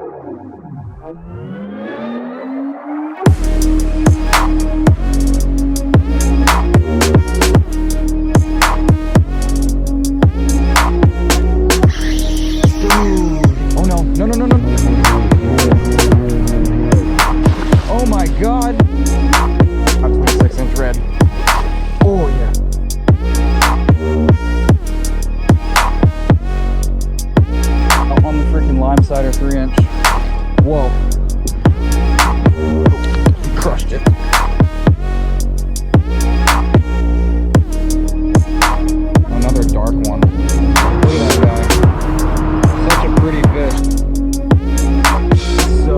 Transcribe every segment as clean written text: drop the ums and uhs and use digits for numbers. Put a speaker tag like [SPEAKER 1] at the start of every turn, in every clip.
[SPEAKER 1] Oh my god! A 26-inch red. Oh yeah. On the freaking lime cider 3-inch. Whoa. Crushed it. Another dark one. Look at that guy. Such a pretty fish. So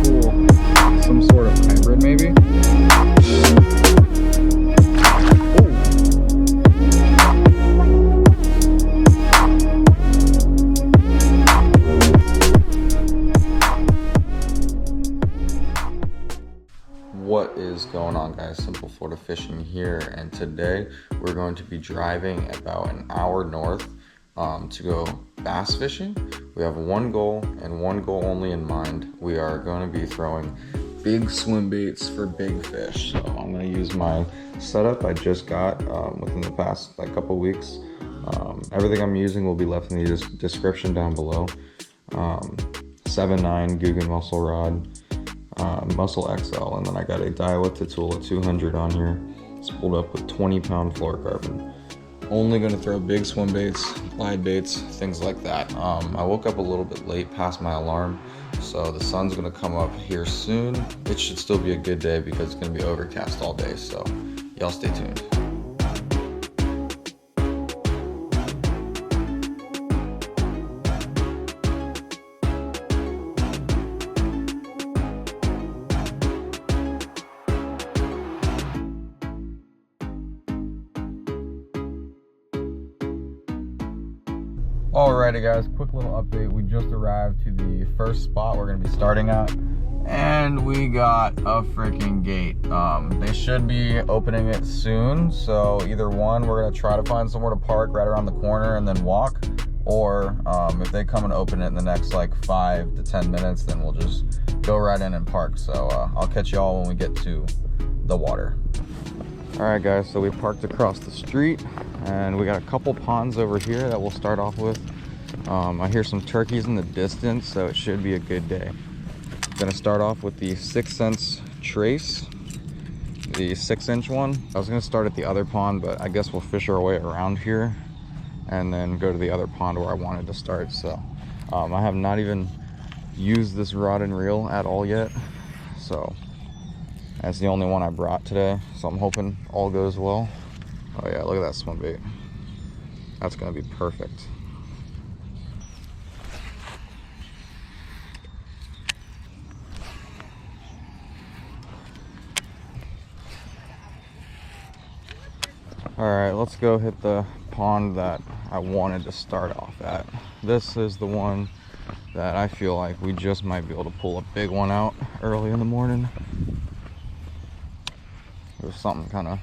[SPEAKER 1] cool. Some sort of hybrid maybe.
[SPEAKER 2] What is going on, guys? Simple Florida Fishing here, and today we're going to be driving about an hour north to go bass fishing. We have one goal and one goal only in mind. We are going to be throwing big swim baits for big fish. So I'm going to use my setup I just got within the past couple weeks. Everything I'm using will be left in the description down below. 7.9 Googan muscle rod, muscle XL, and then I got a Daiwa Tatula 200 on here. It's pulled up with 20-pound fluorocarbon. Only going to throw big swim baits, glide baits, things like that. I woke up a little bit late past my alarm, so the sun's going to come up here soon. It should still be a good day because it's going to be overcast all day, so y'all stay tuned.
[SPEAKER 1] Alrighty guys, quick little update. We just arrived to the first spot we're going to be starting at, and we got a freaking gate. They should be opening it soon, so either one, we're going to try to find somewhere to park right around the corner and then walk, or if they come and open it in the next like 5 to 10 minutes, then we'll just go right in and park. So I'll catch y'all when we get to the water. Alright guys, so we parked across the street and we got a couple ponds over here that we'll start off with. I hear some turkeys in the distance, so it should be a good day. I'm gonna start off with the 6 cents trace, the 6-inch one. I was gonna start at the other pond, but I guess we'll fish our way around here and then go to the other pond where I wanted to start. So I have not even used this rod and reel at all yet, so that's the only one I brought today, so I'm hoping all goes well. Oh yeah, look at that swim bait. That's gonna be perfect. All right, let's go hit the pond that I wanted to start off at. This is the one that I feel like we just might be able to pull a big one out early in the morning. There's something kind of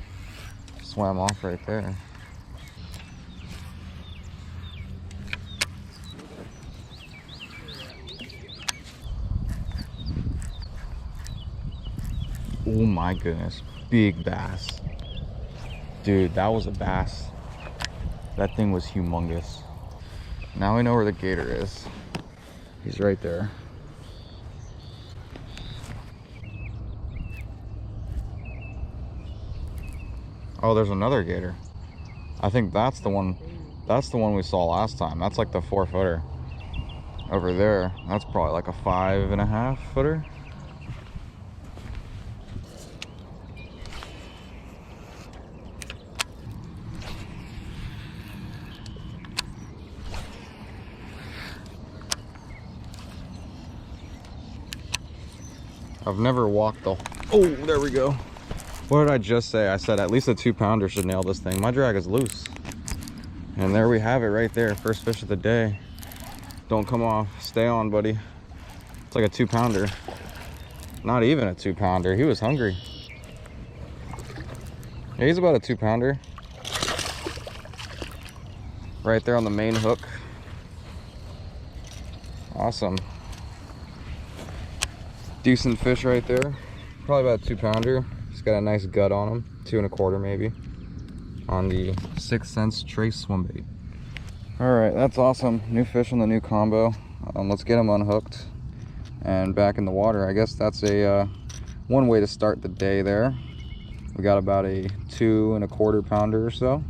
[SPEAKER 1] swam off right there. Oh my goodness, big bass. Dude, that was a bass. That thing was humongous. Now we know where the gator is. He's right there. Oh, there's another gator. I think that's the one. That's the one we saw last time. That's like the 4-footer. Over there, that's probably like a 5.5-footer. I've never walked the... Oh, there we go. What did I just say? I said at least a 2-pounder should nail this thing. My drag is loose. And there we have it right there. First fish of the day. Don't come off. Stay on, buddy. It's like a 2-pounder. Not even a 2-pounder. He was hungry. Yeah, he's about a 2-pounder. Right there on the main hook. Awesome. Decent fish right there. Probably about a 2-pounder. It's got a nice gut on him. 2 1/4 maybe. On the 6th Sense Trace swim bait. All right, that's awesome. New fish on the new combo. Let's get him unhooked and back in the water. I guess that's a one way to start the day there. We got about a 2 1/4 pounder or so.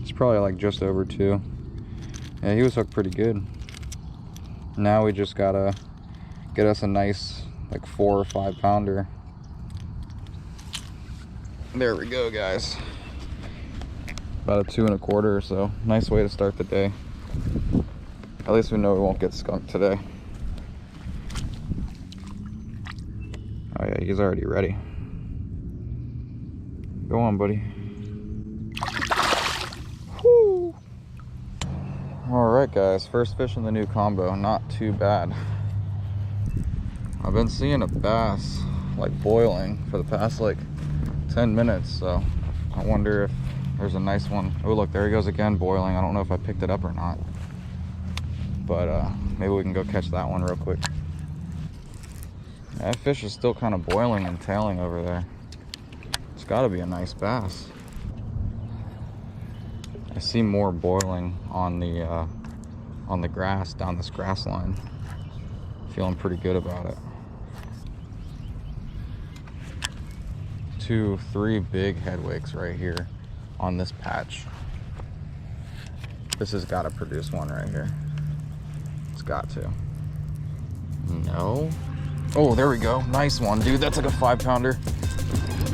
[SPEAKER 1] It's probably like just over 2. Yeah, he was hooked pretty good. Now we just gotta get us a nice like 4 or 5 pounder. There we go, guys. About a 2 1/4 or so. Nice way to start the day. At least we know we won't get skunked today. Oh yeah, he's already ready. Go on, buddy. Woo! All right, guys. First fish in the new combo. Not too bad. I've been seeing a bass like boiling for the past like 10 minutes, so I wonder if there's a nice one. Oh look, there he goes again, boiling. I don't know if I picked it up or not, but maybe we can go catch that one real quick. That fish is still kind of boiling and tailing over there. It's got to be a nice bass. I see more boiling on the grass down this grass line. Feeling pretty good about it. 2, 3 big head wakes right here on this patch. This has got to produce one right here. It's got to. No. Oh, there we go. Nice one, dude. That's like a 5-pounder.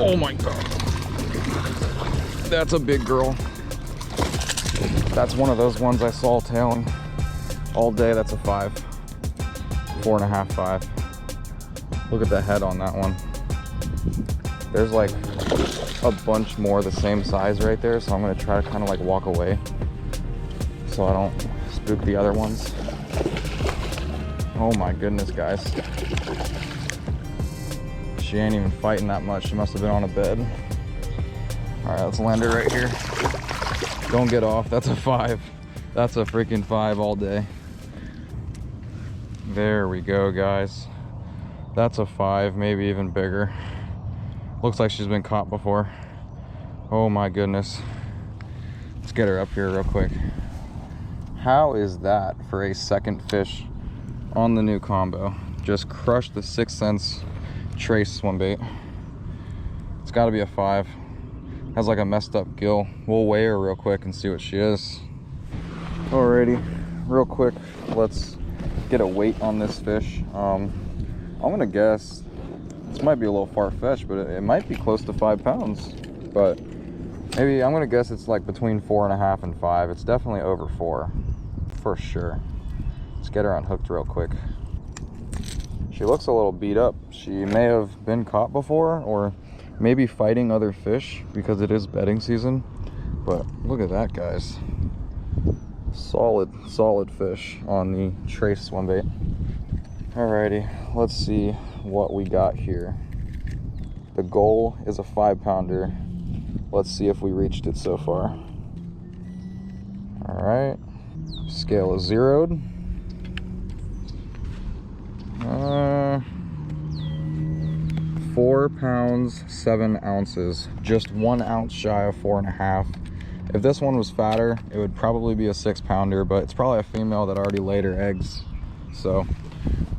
[SPEAKER 1] Oh my god. That's a big girl. That's one of those ones I saw tailing all day. That's a 5. 4 1/2, 5. Look at the head on that one. There's like a bunch more the same size right there, so I'm gonna try to kind of like walk away so I don't spook the other ones. Oh my goodness, guys. She ain't even fighting that much. She must have been on a bed. All right, let's land her right here. Don't get off. That's a 5. That's a freaking 5 all day. There we go, guys. That's a 5, maybe even bigger. Looks like she's been caught before. Oh my goodness. Let's get her up here real quick. How is that for a second fish on the new combo? Just crushed the 6th Sense Trace swim bait. It's got to be a 5. Has like a messed up gill. We'll weigh her real quick and see what she is. Alrighty, real quick, let's get a weight on this fish. I'm gonna guess this might be a little far-fetched, but it might be close to 5 pounds. But maybe I'm gonna guess it's like between 4 1/2 and 5. It's definitely over 4 for sure. Let's get her unhooked real quick. She looks a little beat up. She may have been caught before, or maybe fighting other fish because it is bedding season. But look at that, guys. Solid fish on the Trace swim bait. Alrighty, let's see what we got here. The goal is a 5-pounder. Let's see if we reached it so far. Alright, scale is zeroed. 4 pounds 7 ounces, just 1 ounce shy of 4 1/2. If this one was fatter, it would probably be a 6-pounder, but it's probably a female that already laid her eggs. So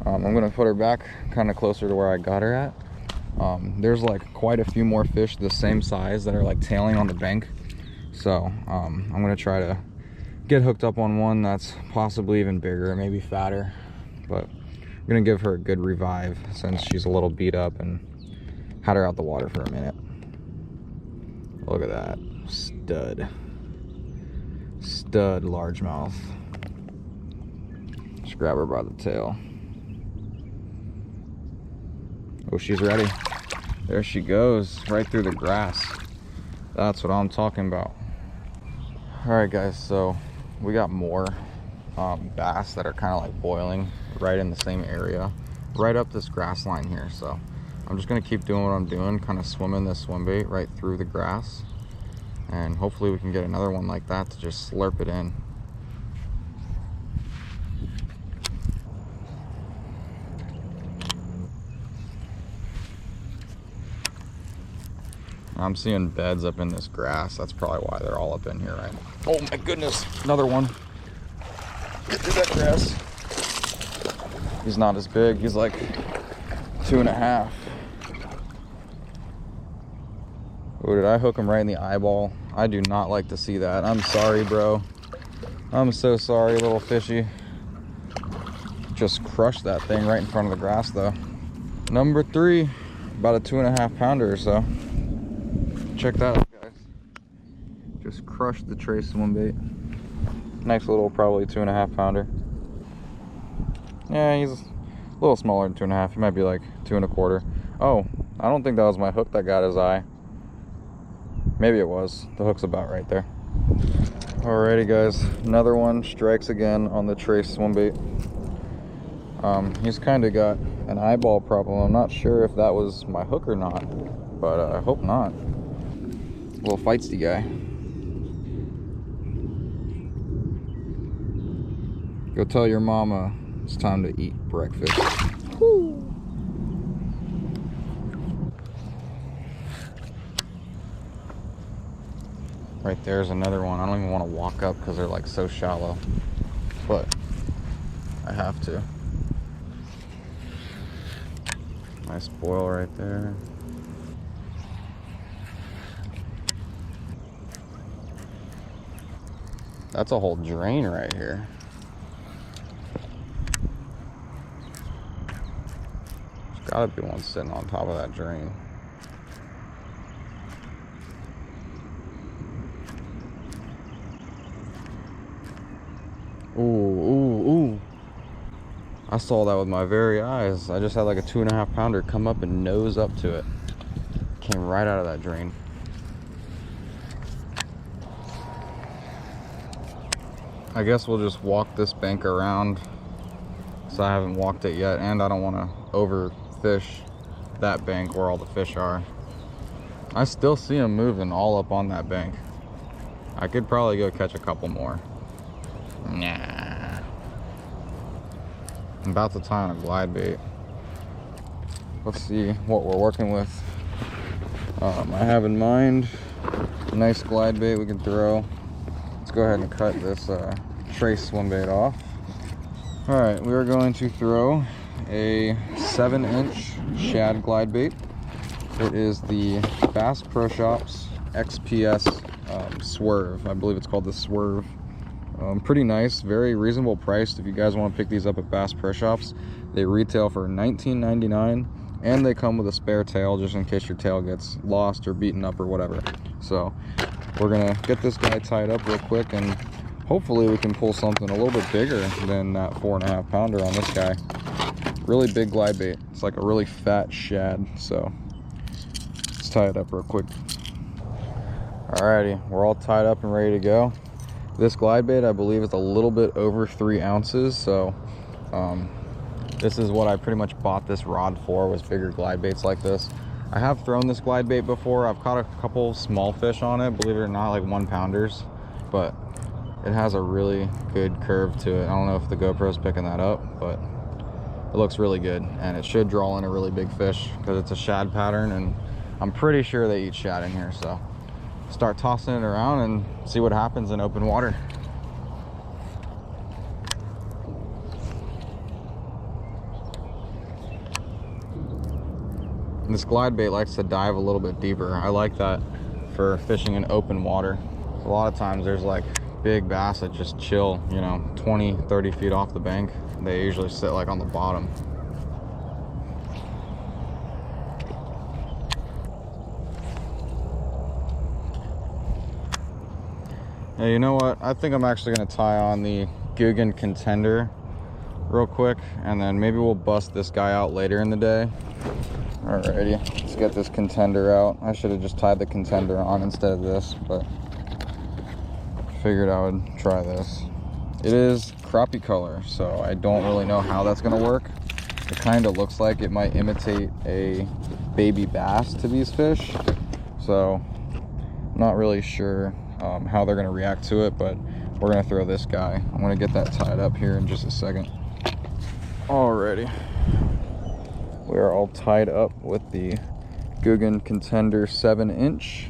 [SPEAKER 1] I'm gonna put her back kind of closer to where I got her at. There's like quite a few more fish the same size that are like tailing on the bank. So I'm gonna try to get hooked up on one that's possibly even bigger, maybe fatter. But I'm gonna give her a good revive since she's a little beat up and had her out the water for a minute. Look at that, stud largemouth. Just grab her by the tail. Oh, she's ready. There she goes, right through the grass. That's what I'm talking about. All right, guys, so we got more bass that are kind of like boiling right in the same area, right up this grass line here. So I'm just gonna keep doing what I'm doing, kind of swimming this swim bait right through the grass, and hopefully we can get another one like that to just slurp it in. I'm seeing beds up in this grass. That's probably why they're all up in here, right? Oh my goodness, another one. Get through that grass. He's not as big. He's like 2.5. Oh, did I hook him right in the eyeball? I do not like to see that. I'm sorry, bro. I'm so sorry, little fishy. Just crushed that thing right in front of the grass, though. Number 3, about a 2.5 pounder or so. Check that out, guys. Just crushed the tray swim bait. Nice little, probably 2.5 pounder. Yeah, he's a little smaller than 2.5. He might be like 2.25. Oh, I don't think that was my hook that got his eye. Maybe it was. The hook's about right there. Alrighty, guys. Another one strikes again on the tray swim bait. He's kind of got an eyeball problem. I'm not sure if that was my hook or not, but I hope not. Little feisty guy. Go tell your mama it's time to eat breakfast. Woo. Right there's another one. I don't even want to walk up because they're like so shallow, but I have to. Nice boil right there. That's a whole drain right here. There's gotta be one sitting on top of that drain. Ooh, ooh, ooh. I saw that with my very eyes. I just had like a 2.5 pounder come up and nose up to it. Came right out of that drain. I guess we'll just walk this bank around, so I haven't walked it yet, and I don't want to overfish that bank where all the fish are. I still see them moving all up on that bank. I could probably go catch a couple more. Nah. I'm about to tie on a glide bait. Let's see what we're working with. I have in mind a nice glide bait we can throw. Let's go ahead and cut this tray swim bait off. All right, we are going to throw a 7-inch shad glide bait. It is the Bass Pro Shops XPS Swerve. I believe it's called the Swerve. Pretty nice, very reasonable priced. If you guys want to pick these up at Bass Pro Shops, they retail for $19.99, and they come with a spare tail just in case your tail gets lost or beaten up or whatever. So we're gonna get this guy tied up real quick, and hopefully we can pull something a little bit bigger than that 4.5 pounder on this guy. Really big glide bait. It's like a really fat shad. So let's tie it up real quick. Alrighty, we're all tied up and ready to go. This glide bait, I believe, is a little bit over 3 ounces. So this is what I pretty much bought this rod for, was bigger glide baits like this. I have thrown this glide bait before. I've caught a couple small fish on it, believe it or not, like 1 pounders, but it has a really good curve to it. I don't know if the GoPro's picking that up, but it looks really good, and it should draw in a really big fish because it's a shad pattern, and I'm pretty sure they eat shad in here. So start tossing it around and see what happens in open water. This glide bait likes to dive a little bit deeper. I like that for fishing in open water. A lot of times there's like big bass that just chill, you know, 20, 30 feet off the bank. They usually sit like on the bottom. Hey, you know what? I think I'm actually gonna tie on the Googan Contender real quick, and then maybe we'll bust this guy out later in the day. Alrighty, let's get this Contender out. I should have just tied the Contender on instead of this, but figured I would try this. It is crappie color, so I don't really know how that's gonna work. It kind of looks like it might imitate a baby bass to these fish, so I'm not really sure how they're gonna react to it, but we're gonna throw this guy. I'm gonna get that tied up here in just a second. Alrighty, we are all tied up with the Googan Contender 7-inch.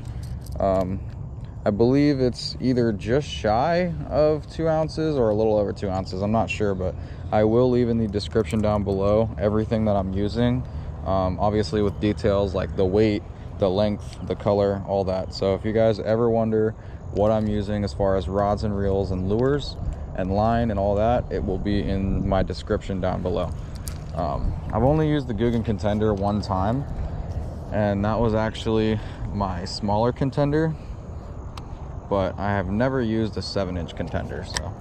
[SPEAKER 1] I believe it's either just shy of 2 ounces or a little over 2 ounces. I'm not sure, but I will leave in the description down below everything that I'm using. Obviously with details like the weight, the length, the color, all that. So if you guys ever wonder what I'm using as far as rods and reels and lures and line and all that, it will be in my description down below. I've only used the Googan Contender one time, and that was actually my smaller contender, but I have never used a 7-inch contender. So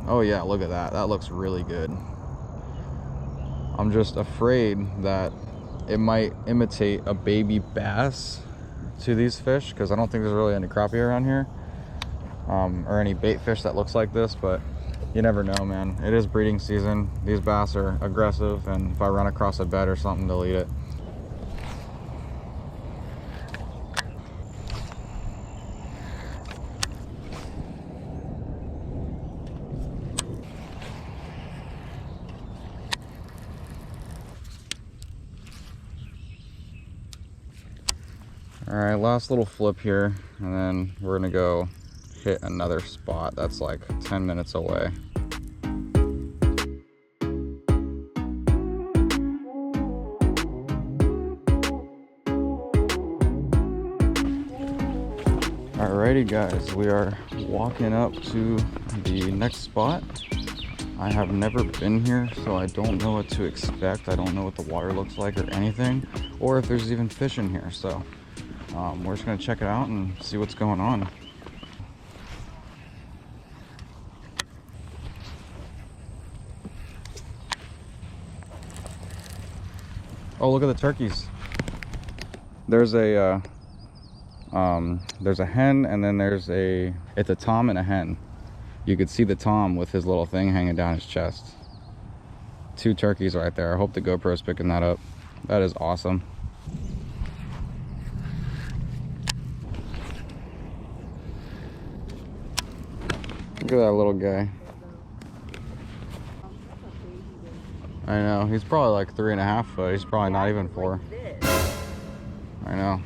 [SPEAKER 1] oh yeah, look at that, that looks really good. I'm just afraid that it might imitate a baby bass to these fish, because I don't think there's really any crappie around here, or any bait fish that looks like this, but you never know, man. It is breeding season. These bass are aggressive, and if I run across a bed or something, they'll eat it. All right, last little flip here, and then we're gonna go hit another spot that's like 10 minutes away. Alrighty guys, we are walking up to the next spot. I have never been here, so I don't know what to expect. I don't know what the water looks like or anything, or if there's even fish in here. So we're just gonna check it out and see what's going on. Oh, look at the turkeys. There's a hen, and then it's a tom and a hen. You could see the tom with his little thing hanging down his chest. 2 turkeys right there. I hope the GoPro's picking that up. That is awesome. Look at that little guy. I know, he's probably like 3.5 foot. He's probably not even 4. I know.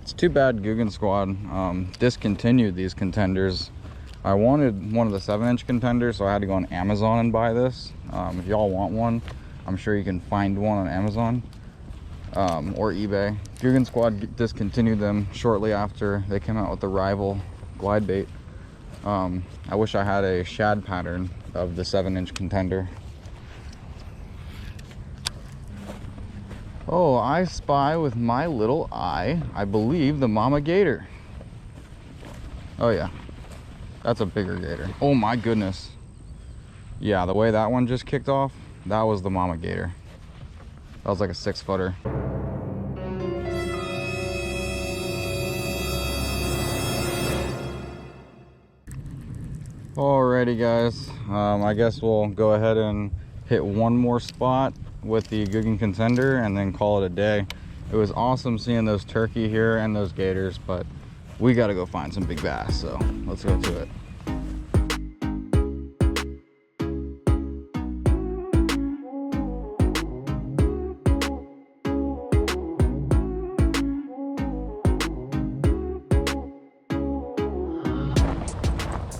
[SPEAKER 1] It's too bad Googan Squad discontinued these contenders. I wanted one of the 7-inch contenders, so I had to go on Amazon and buy this. If y'all want one, I'm sure you can find one on Amazon or eBay. Googan Squad discontinued them shortly after they came out with the rival glide bait. I wish I had a shad pattern of the 7-inch contender. Oh, I spy with my little eye, I believe, the mama gator. Oh yeah, that's a bigger gator. Oh my goodness. Yeah, the way that one just kicked off, that was the mama gator. That was like a 6-footer. Alrighty guys, I guess we'll go ahead and hit one more spot with the Googan Contender and then call it a day. It was awesome seeing those turkey here and those gators, but we got to go find some big bass, so let's go to it.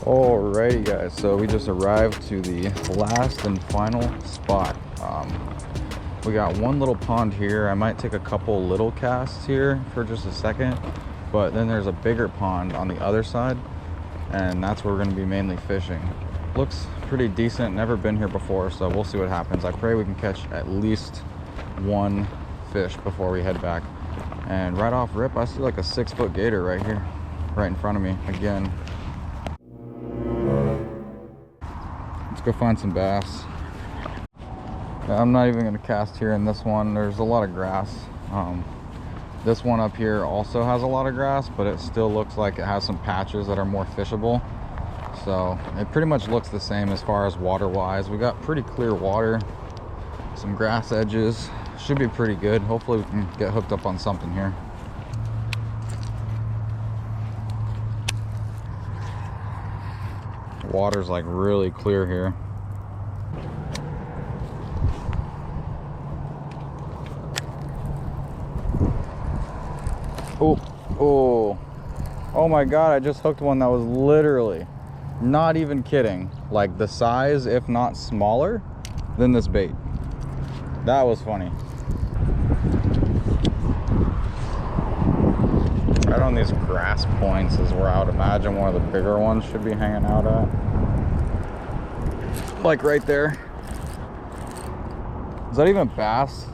[SPEAKER 1] Alrighty guys, so we just arrived to the last and final spot. We got one little pond here. I might take a couple little casts here for just a second, but then there's a bigger pond on the other side, and that's where we're going to be mainly fishing. Looks pretty decent. Never been here before, so we'll see what happens. I pray we can catch at least one fish before we head back. And right off rip, I see like a 6-foot gator right here, right in front of me again. Let's go find some bass. I'm not even going to cast here in this one. There's a lot of grass. This one up here also has a lot of grass, but it still looks like it has some patches that are more fishable. So it pretty much looks the same as far as water wise. We got pretty clear water, some grass edges. Should be pretty good. Hopefully we can get hooked up on something here. water's like really clear here. Oh my God, I just hooked one that was literally, not even kidding, like the size, if not smaller, than this bait. That was funny. Right on these grass points is where I would imagine one of the bigger ones should be hanging out at. Like right there. Is that even bass?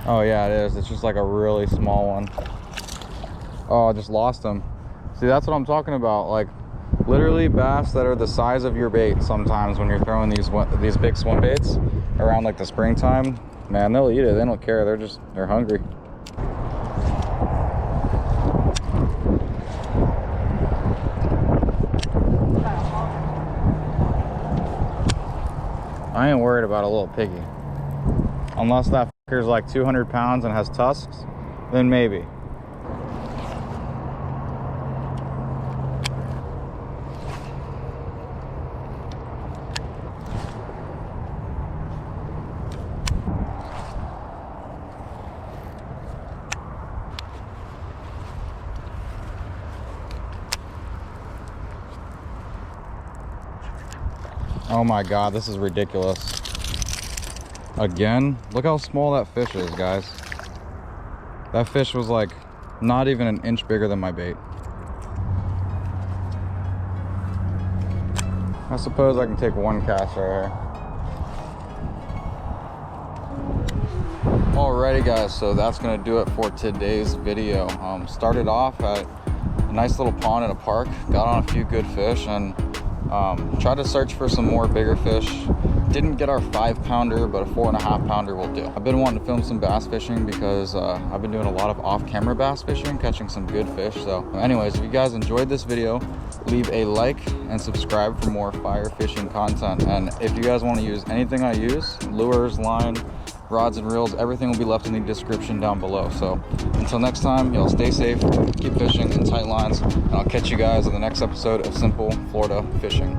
[SPEAKER 1] Oh yeah, it is. It's just like a really small one. Oh, I just lost them. See, that's what I'm talking about. Like literally bass that are the size of your bait sometimes when you're throwing these big swim baits around like the springtime. Man, they'll eat it. They don't care. They're hungry. I ain't worried about a little piggy. Unless that fucker's like 200 pounds and has tusks, then maybe. Oh my God, this is ridiculous. Again, look how small that fish is, guys. That fish was like not even an inch bigger than my bait. I suppose I can take one cast right here. Alrighty guys, so that's gonna do it for today's video. Started off at a nice little pond in a park, got on a few good fish, and tried to search for some more bigger fish. Didn't get our 5-pounder, but a 4.5-pounder will do. I've been wanting to film some bass fishing because I've been doing a lot of off-camera bass fishing, catching some good fish. So anyways, if you guys enjoyed this video, leave a like and subscribe for more fire fishing content. And if you guys want to use anything I use, lures, line, rods and reels, everything will be left in the description down below. So until next time, y'all stay safe, keep fishing in tight lines, and I'll catch you guys in the next episode of Simple Florida Fishing.